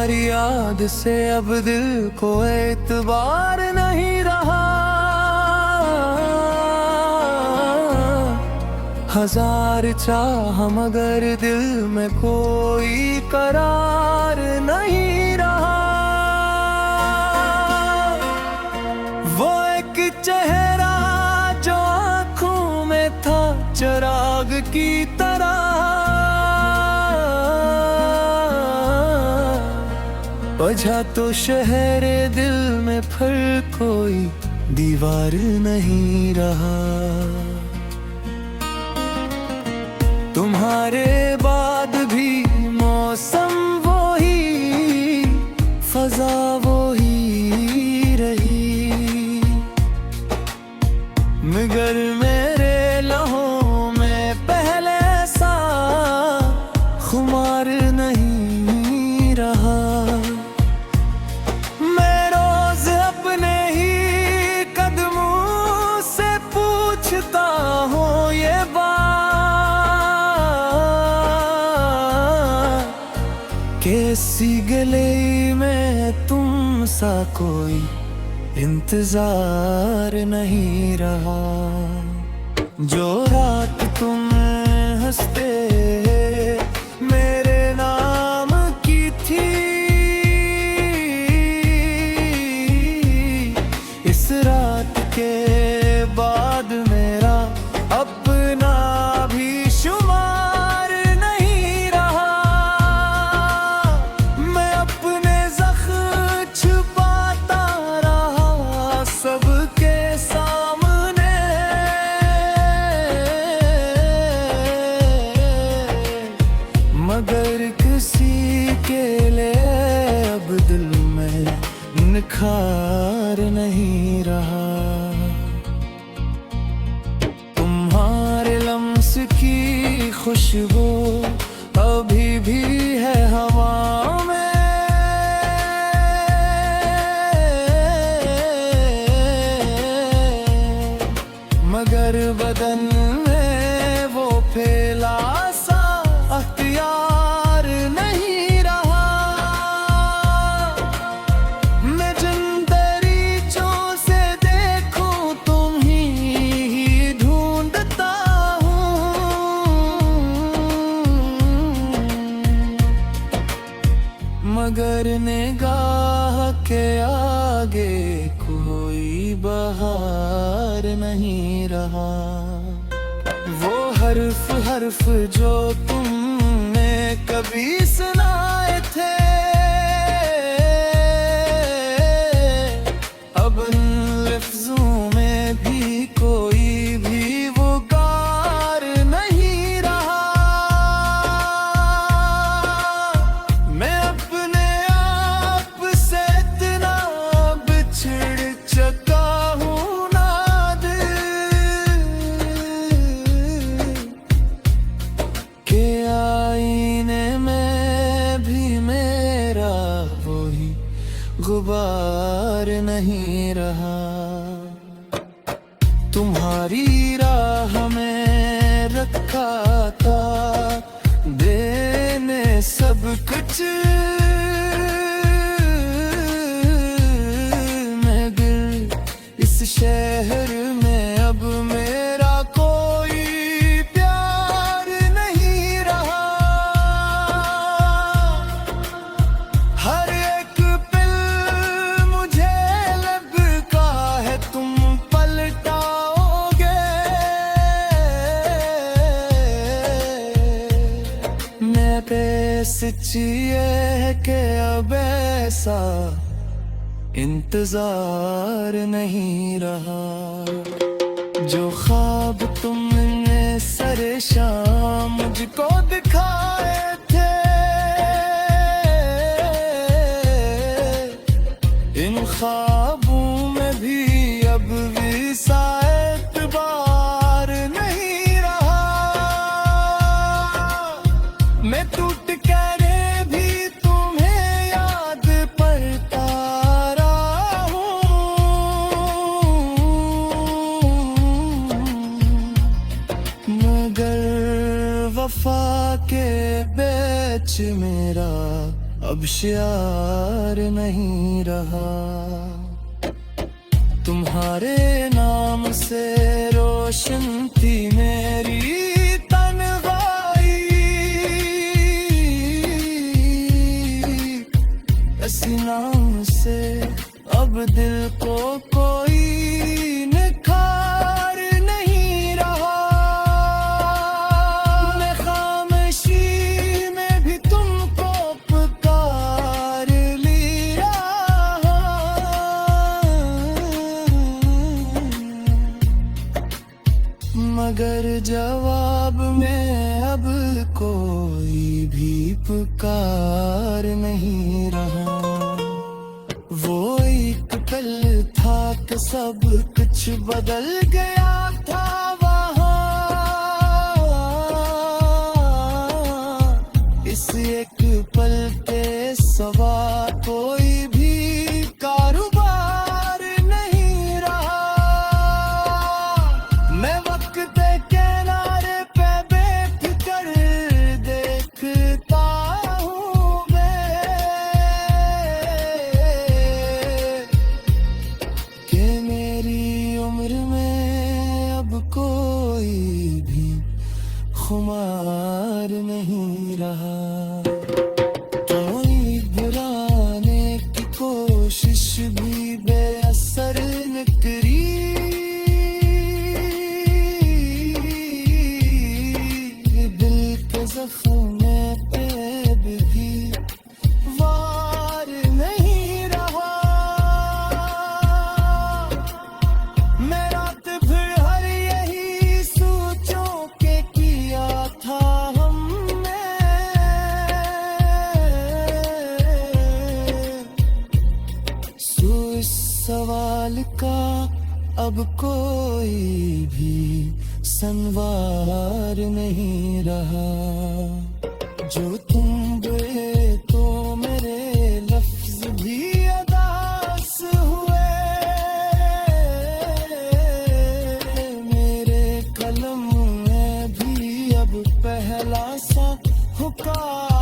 तुम्हारी याद से अब दिल को एतबार नहीं रहा। हजार चाह मगर दिल में कोई करार नहीं रहा। वो एक चेहरा जो आँखों में था चिराग की तरह, वजह तो शहर दिल में फिर कोई दीवार नहीं रहा। तुम्हारे बाद भी मौसम वो ही, फजा वो ही रही, मगर मेरे लहों में पहले सा खुमार नहीं रहा। मैं रोज अपने ही कदमों से पूछता हूँ ये कैसी गले में तुम सा कोई इंतजार नहीं रहा। जो रात तुम हंसते मेरे नाम की थी, इस रात के बाद मेरा अपना भी शुमार नहीं रहा। मैं अपने ज़ख्म छुपाता रहा सबके सामने, मगर किसी के लिए अब दिल में निखार नहीं रहा। तुम्हारे लम्स की खुशबू अभी भी है हवा में, मगर बदन में वो फैला सा अख्तियार नहीं रहा। मैं जिन दरीचों से देखूं तुम ही ढूंढता हूँ, मगर निगाह के आगे कोई बहार नहीं रहा। वो हर्फ हर्फ जो तुमने कभी सुनाए थे, अब उन लफ्जों में भी कोई भी वो गार नहीं रहा। मैं अपने आप से इतना बिछड़ चुका हूँ नादिर, के आईने में भी मेरा वही गुबार नहीं रहा। तुम्हारी राह में रखा था देने सब कुछ, मगर इस शहर में अब मेरा कोई प्यार नहीं रहा। हर एक पल मुझे लगता है तुम पलटाओगे, मैं पेस चाहिए कि अब ऐसा इंतजार नहीं रहा। जो ख्वाब तुमने सरे शाम मुझको दिखाए थे, इन ख्वाबों में भी अब भी सा एतबार नहीं रहा। मैं टूट करे भी तुम्हें याद पड़ता रहा हूँ, मगर वफा के बीच मेरा अब शियार नहीं रहा। तुम्हारे नाम से रोशन थी मेरी तन्हाई, इसी नाम से अब दिल को कोई निखार नहीं रहा। मैं खामोशी में भी तुमको पुकार लिया, मगर जवाब में अब कोई भी पुकार नहीं रहा। वो एक पल था कि सब कुछ बदल गया था वहाँ, इस एक पल के सिवा कोई भी कारोबार नहीं रहा। मैं वक्त के किनारे पे बेफिक्र देखता हूँ कि मेरी उम्र में अब कोई भी खुमार नहीं रहा। कोई बुराने की कोशिश भी बेअसर निकली, दिल के जख्म पे भी वार नहीं रहा। मैं रात भर हर यही सोचों के किया था हमने, सो इस सवाल का अब कोई भी संवार नहीं रहा। जो तुम गए तो मेरे लफ्ज भी अदास हुए, मेरे कलम में भी अब पहला सा हुक्म